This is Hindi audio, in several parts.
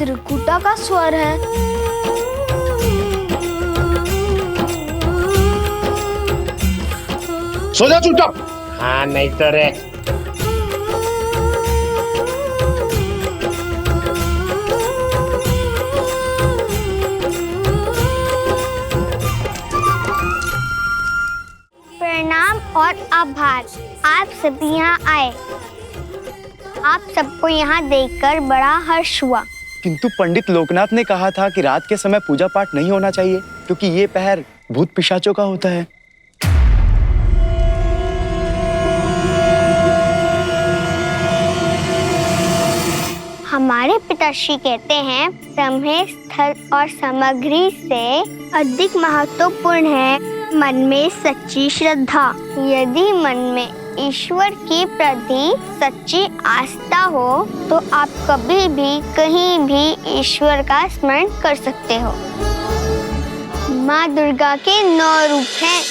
त्रिकुटा का स्वर है। सो जा चुपचाप। हाँ नहीं तो रे। प्रणाम और आभार, आप सब यहाँ आए। आप सबको यहाँ देखकर बड़ा हर्ष हुआ। किंतु पंडित लोकनाथ ने कहा था कि रात के समय पूजा पाठ नहीं होना चाहिए, क्योंकि ये पहर भूत पिशाचों का होता है। हमारे पिताश्री कहते हैं समय, स्थल और सामग्री से अधिक महत्वपूर्ण है मन में सच्ची श्रद्धा। यदि मन में ईश्वर के प्रति सच्ची आस्था हो तो आप कभी भी कहीं भी ईश्वर का स्मरण कर सकते हो। माँ दुर्गा के 9 रूप हैं।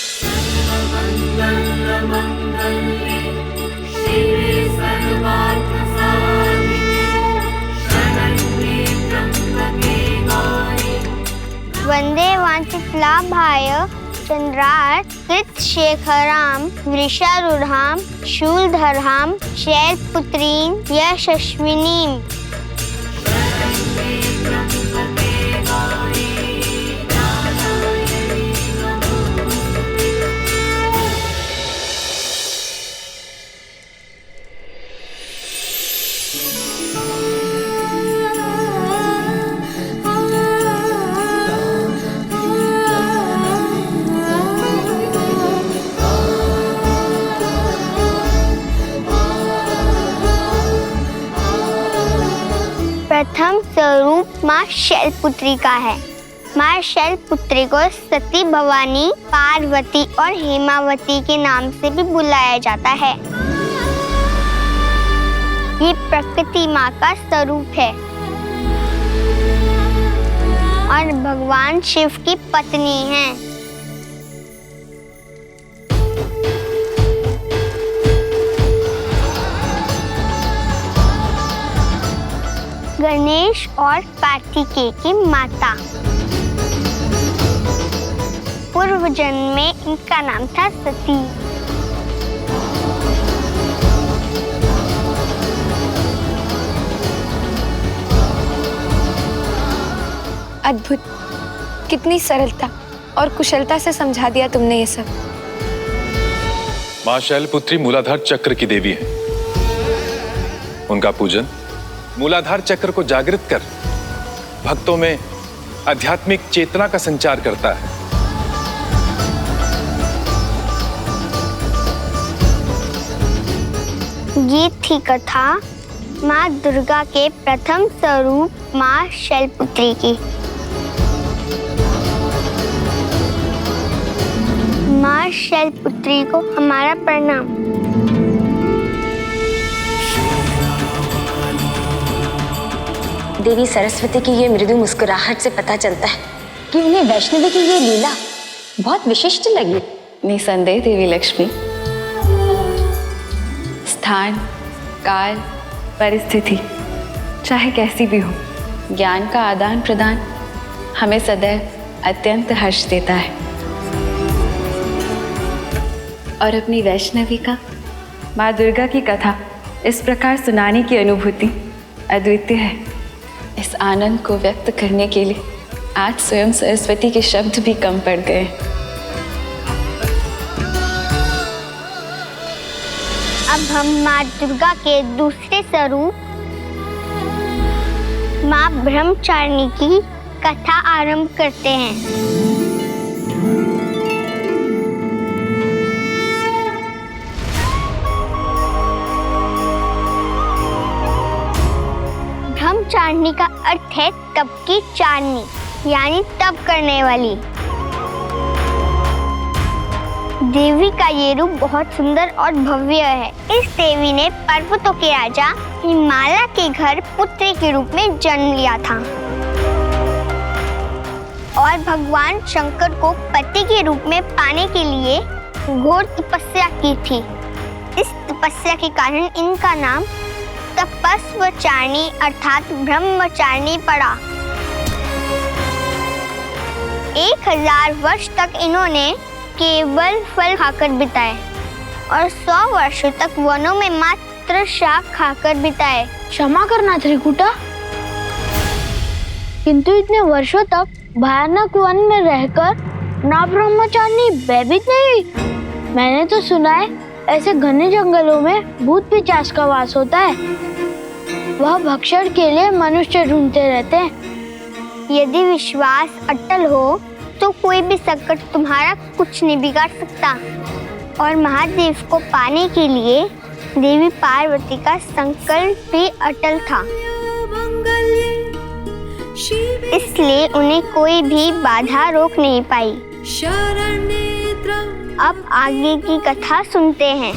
वंदे वांछितलाभाय चंद्रार्क कृतशेखरां वृषारूढां शूलधरां शैलपुत्रीं यशस्विनीं। प्रथम स्वरूप माँ शैलपुत्री का है। माँ शैलपुत्री को सती भवानी, पार्वती और हेमावती के नाम से भी बुलाया जाता है। ये प्रकृति माँ का स्वरूप है और भगवान शिव की पत्नी है। गणेश और कार्तिकेय की माता। पूर्व जन्म में इनका नाम था सती। अद्भुत, कितनी सरलता और कुशलता से समझा दिया तुमने ये सब। माँ शैलपुत्री मूलाधार चक्र की देवी है। उनका पूजन मूलाधार चक्र को जागृत कर भक्तों में आध्यात्मिक चेतना का संचार करता है। ये थी कथा माँ दुर्गा के प्रथम स्वरूप माँ शैलपुत्री की। माँ शैलपुत्री को हमारा प्रणाम। देवी सरस्वती की ये मृदु मुस्कुराहट से पता चलता है कि उन्हें वैष्णवी की ये लीला बहुत विशिष्ट लगी। निसंदेह देवी लक्ष्मी, स्थान, काल, परिस्थिति चाहे कैसी भी हो, ज्ञान का आदान प्रदान हमें सदैव अत्यंत हर्ष देता है। और अपनी वैष्णवी का माँ दुर्गा की कथा इस प्रकार सुनाने की अनुभूति अद्वितीय है। इस आनंद को व्यक्त करने के लिए आज स्वयं सरस्वती के शब्द भी कम पड़ गए। अब हम माँ दुर्गा के दूसरे स्वरूप माँ ब्रह्मचारिणी की कथा आरंभ करते हैं। ब्रह्मचारिणी का अर्थ है तप की चारनी, यानी तप करने वाली। देवी का ये रूप बहुत सुंदर और भव्य है। इस देवी ने पर्वतों के राजा हिमालय के घर पुत्री के रूप में जन्म लिया था और भगवान शंकर को पति के रूप में पाने के लिए घोर तपस्या की थी। इस तपस्या के कारण इनका नाम तपस्वचारिणी अर्थात ब्रह्मचारिणी पड़ा। 1000 वर्ष तक इन्होंने केवल फल खाकर बिताए और 100 वर्षों तक वनों में मात्र शाक खाकर बिताए। क्षमा करना त्रिकुटा, किंतु इतने वर्षों तक भयानक वन में रहकर ना ब्रह्मचारिणी भयभीत नहीं हुई। मैंने तो सुना है ऐसे घने जंगलों में भूत पिशाच का वास होता है। वह भक्षण के लिए मनुष्य ढूंढते रहते हैं। यदि विश्वास अटल हो तो कोई भी संकट तुम्हारा कुछ नहीं बिगाड़ सकता। और महादेव को पाने के लिए देवी पार्वती का संकल्प भी अटल था, इसलिए उन्हें कोई भी बाधा रोक नहीं पाई। अब आगे की कथा सुनते हैं।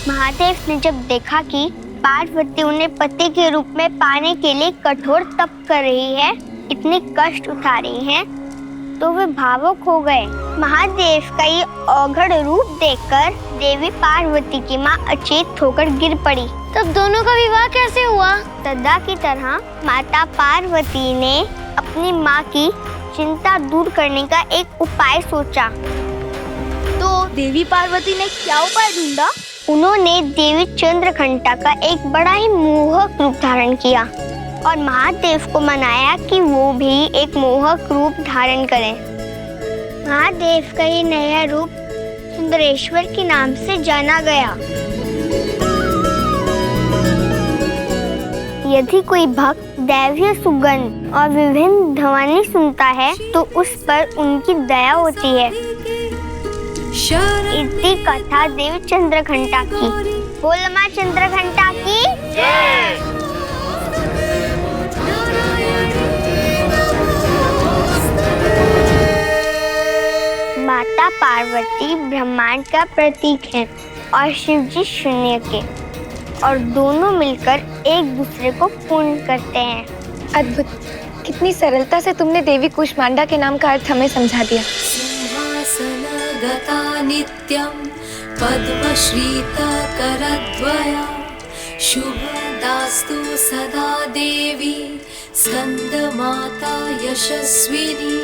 महादेव ने जब देखा कि पार्वती उन्हें पति के रूप में पाने के लिए कठोर तप कर रही है, इतने कष्ट उठा रही है, तो वे भावुक हो गए। महादेव का ये औघड़ रूप देखकर देवी पार्वती की माँ अचेत होकर गिर पड़ी। तब दोनों का विवाह कैसे हुआ? सदा की तरह माता पार्वती ने अपनी माँ की चिंता दूर करने का एक उपाय सोचा। तो देवी पार्वती ने क्या उपाय ढूंढा? उन्होंने देवी चंद्रघंटा का एक बड़ा ही मोहक रूप धारण किया और महादेव को मनाया कि वो भी एक मोहक रूप धारण करें। महादेव का ये नया रूप सुंदरेश्वर के नाम से जाना गया। यदि कोई भक्त दैवीय सुगंध और विभिन्न ध्वनि सुनता है तो उस पर उनकी दया होती है। इतनी कथा देवी चंद्रघंटा की। बोल माँ चंद्रघंटा की जय। माता पार्वती ब्रह्मांड का प्रतीक है और शिवजी शून्य के, और दोनों मिलकर एक दूसरे को पूर्ण करते हैं। अद्भुत, कितनी सरलता से तुमने देवी कूष्मांडा के नाम का अर्थ हमें समझा दिया। गता नित्यं पद्मश्रीता करद्वया शुभदास्तु सदा देवी स्कंदमाता यशस्विनी।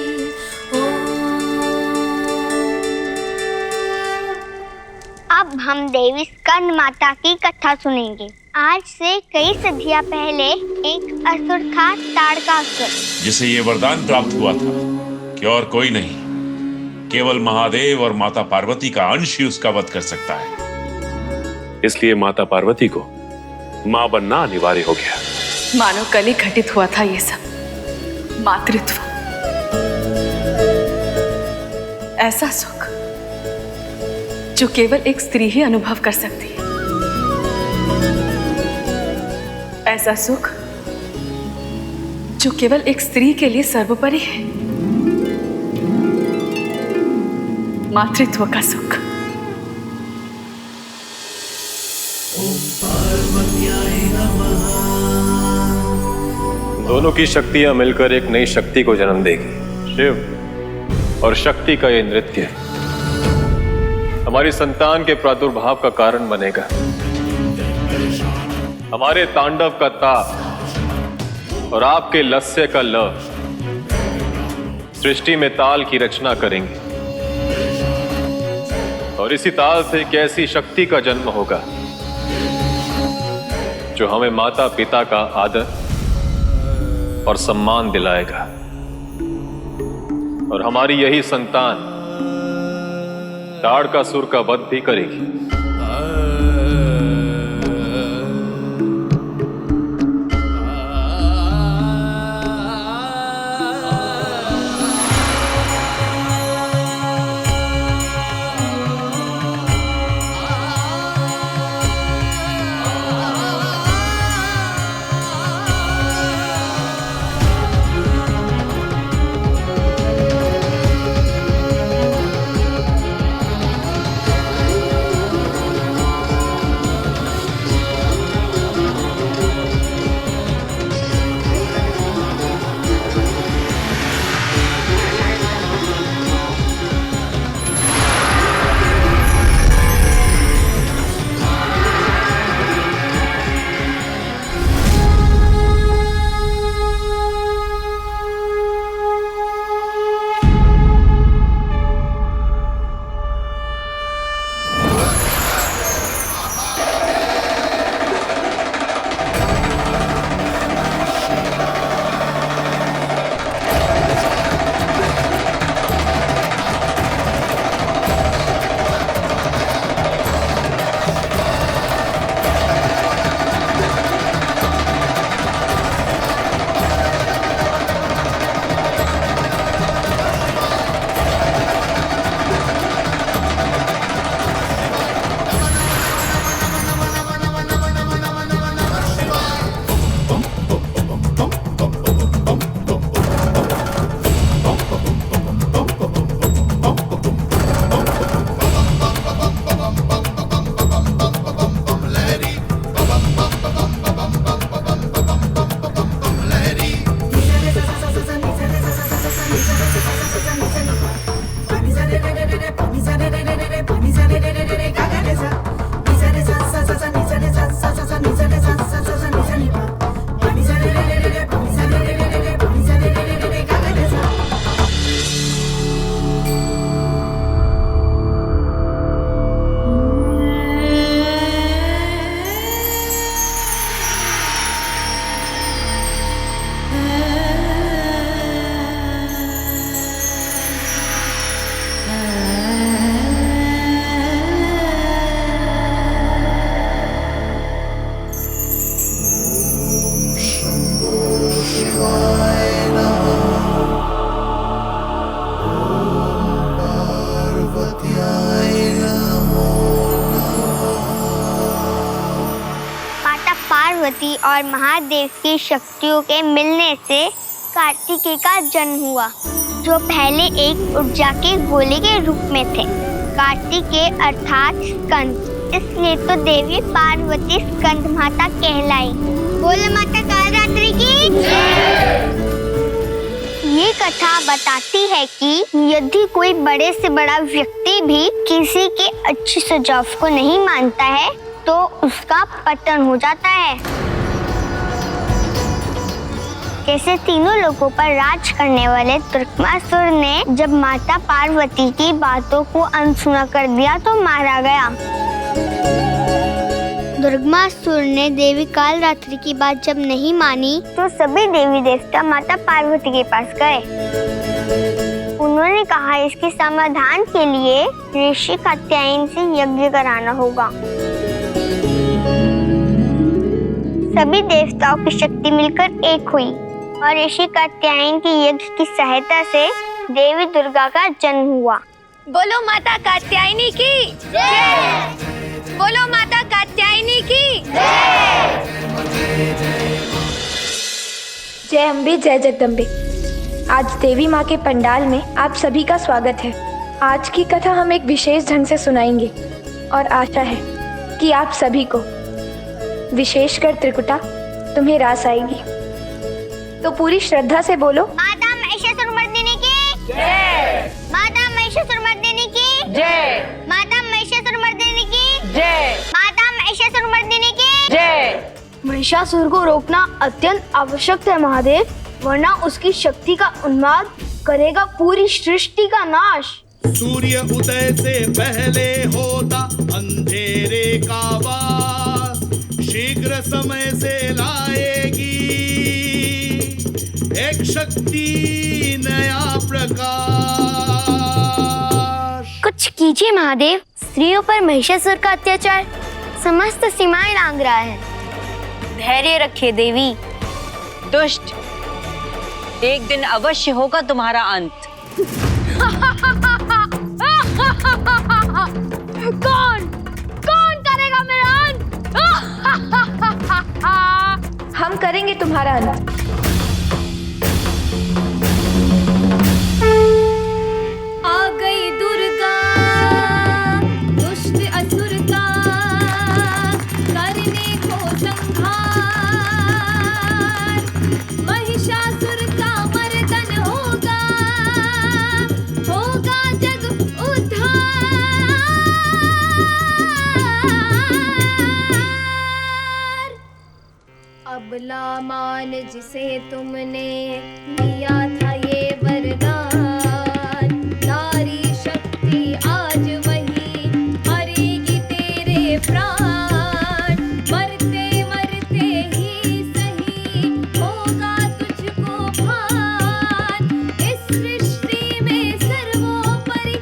अब हम देवी स्कंद माता की कथा सुनेंगे। आज से कई सदियां पहले एक असुर था, ताड़कासुर, जिसे ये वरदान प्राप्त हुआ था कि और कोई नहीं, केवल महादेव और माता पार्वती का अंश ही उसका वध कर सकता है। इसलिए माता पार्वती को मां बनना अनिवार्य हो गया। मानो कल ही घटित हुआ था ये सब। मातृत्व, ऐसा सुख जो केवल एक स्त्री ही अनुभव कर सकती है, ऐसा सुख जो केवल एक स्त्री के लिए सर्वोपरि है, मातृत्व का सुख। दोनों की शक्तियां मिलकर एक नई शक्ति को जन्म देगी। शिव और शक्ति का ये नृत्य हमारी संतान के प्रादुर्भाव का कारण बनेगा। हमारे तांडव का ताप और आपके लस्य का लव सृष्टि में ताल की रचना करेंगे, और इसी ताल से एक ऐसी शक्ति का जन्म होगा जो हमें माता पिता का आदर और सम्मान दिलाएगा, और हमारी यही संतान ताड़कासुर का वध भी करेगी। पार्वती और महादेव की शक्तियों के मिलने से कार्तिकेय का जन्म हुआ, जो पहले एक ऊर्जा के गोले के रूप में थे। कार्तिकेय अर्थात स्कंद, इसलिए तो देवी पार्वती स्कंद माता कहलाई। बोलो माता कालरात्रि की जय। ये कथा बताती है कि यदि कोई बड़े से बड़ा व्यक्ति भी किसी के अच्छे सुझाव को नहीं मानता है तो उसका पतन हो जाता है। जैसे तीनों लोगों पर राज करने वाले दुर्गासुर ने जब माता पार्वती की बातों को अनसुना कर दिया तो मारा गया। दुर्गासुर ने देवी कालरात्रि की बात जब नहीं मानी तो सभी देवी देवता माता पार्वती के पास गए। उन्होंने कहा इसके समाधान के लिए ऋषि कात्यायन से यज्ञ कराना होगा। सभी देवताओं की शक्ति मिलकर एक हुई और ऋषि कात्यायन की यज्ञ की सहायता से देवी दुर्गा का जन्म हुआ। बोलो माता कात्यायनी की जय। बोलो माता कात्यायनी की जय। जय अम्बे, जय जगदम्बे। आज देवी माँ के पंडाल में आप सभी का स्वागत है। आज की कथा हम एक विशेष ढंग से सुनाएंगे और आशा है कि आप सभी को, विशेषकर त्रिकुटा, तुम्हें रास आएगी। तो पूरी श्रद्धा से बोलो माता महिषासुरमर्दिनी की जय। माता महिषासुरमर्दिनी की जय। माता महिषासुरमर्दिनी की जय। माता महिषासुरमर्दिनी की जय। महिषासुर को रोकना अत्यंत आवश्यक है महादेव, वरना उसकी शक्ति का उन्माद करेगा पूरी सृष्टि का नाश। सूर्य उदय से पहले होता अंधेरे का वास, शीघ्र समय से लाएगी एक शक्ति नया प्रकाश। कुछ कीजिए महादेव, स्त्रियों पर महिषासुर का अत्याचार समस्त सीमाएं लांघ रहा है। धैर्य रखिए देवी। दुष्ट, एक दिन अवश्य होगा तुम्हारा अंत। कौन करेगा मेरा अंत? हम करेंगे तुम्हारा अंत। आ गई दुर्गा दुष्ट असुर का करने को संहार। महिषासुर का मर्दन होगा, होगा जग उद्धार। अबला मान जिसे तुमने लिया था ये वरदान, नारी शक्ति आज वही हरेगी तेरे प्राण। मरते मरते ही सही होगा तुझको भान, इस सृष्टि में सर्वोपरि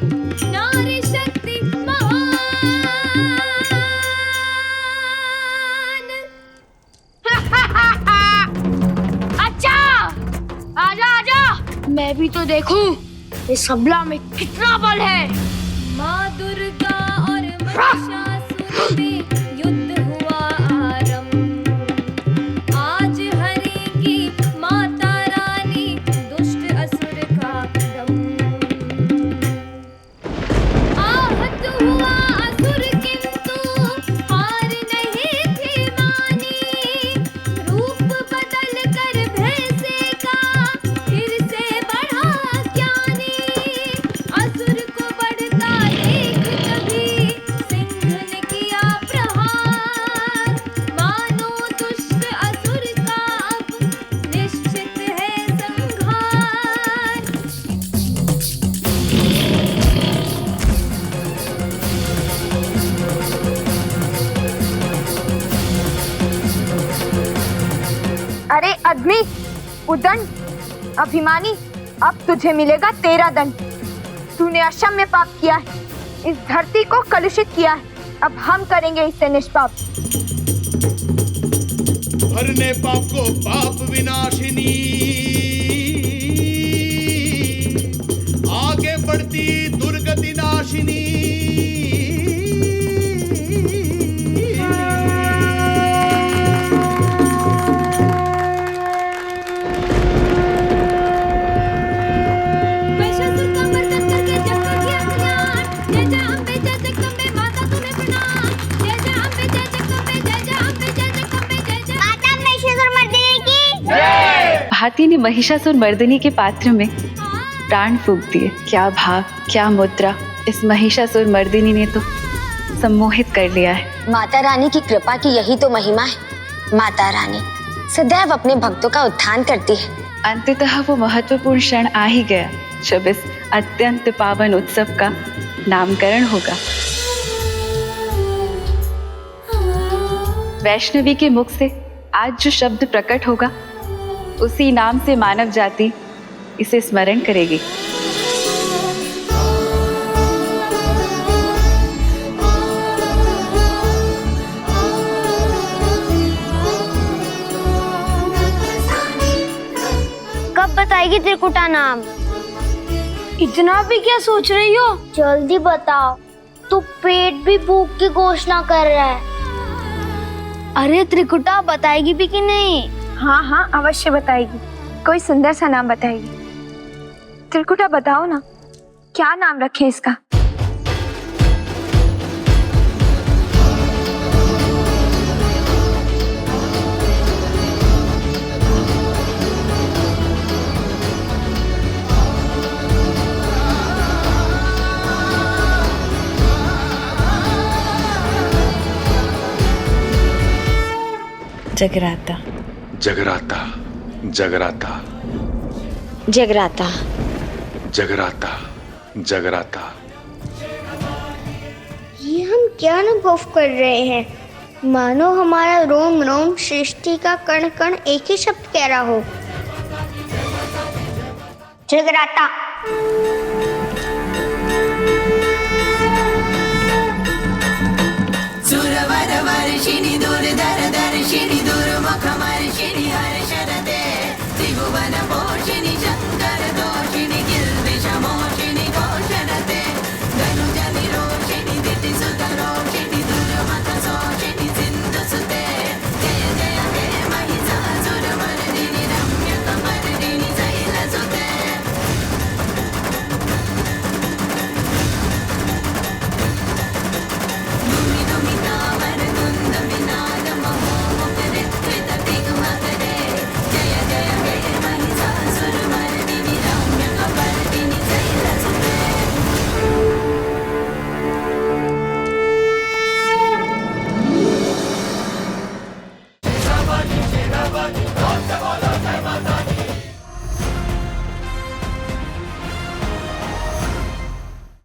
नारी शक्ति महान। अच्छा, आजा आजा, मैं भी तो देखूं इस सबला में कितना बल है। माँ दुर्गा और महिषासुर में युद्ध हुआ आरंभ, आज हरेगी माता रानी दुष्ट असुर का दम। आहत हुआ असुर किंतु हार नहीं थी मानी, रूप बदल कर भैंसे का फिर से बढ़ा ज्ञानी। असुर को बढ़ता देख तभी सिंह ने किया प्रहार, मानो दुष्ट असुर का अब निश्चित है संहार। अरे अग्नि, उदंड, अभिमानी, अब तुझे मिलेगा तेरा दंड। तूने अक्षम्य पाप किया है, इस धरती को कलुषित किया है, अब हम करेंगे इससे निष्पाप। भरने पाप को पाप विनाशिनी, आगे बढ़ती दुर्गति नाशिनी। हाथी ने महिषासुर मर्दिनी के पात्र में प्राण फूंक दिए। क्या भाव, क्या मुद्रा, इस महिषासुर मर्दिनी ने तो सम्मोहित कर लिया है। माता रानी की कृपा की यही तो महिमा है। माता रानी सदैव अपने भक्तों का उत्थान करती है। अंततः वो महत्वपूर्ण क्षण आ ही गया जब इस अत्यंत पावन उत्सव का नामकरण होगा। वैष्णवी के मुख से आज जो शब्द प्रकट होगा, उसी नाम से मानव जाति इसे स्मरण करेगी। कब बताएगी त्रिकुटा नाम? इतना भी क्या सोच रही हो? जल्दी बताओ, तू पेट भी भूख की घोषणा कर रहा है। अरे त्रिकुटा बताएगी भी कि नहीं? हाँ हाँ अवश्य बताएगी। कोई सुंदर सा नाम बताएगी। त्रिकुटा बताओ ना, क्या नाम रखें इसका? जगराता। जगराता, जगराता, जगराता, जगराता, जगराता। ये हम क्या अनुभव कर रहे हैं? मानो हमारा रोम रोम सृष्टि का कण कण एक ही शब्द कह रहा हो। जगराता। सुरवर वर्षिणी दूर दर दर्शिनी दूर मुख मर्षिणी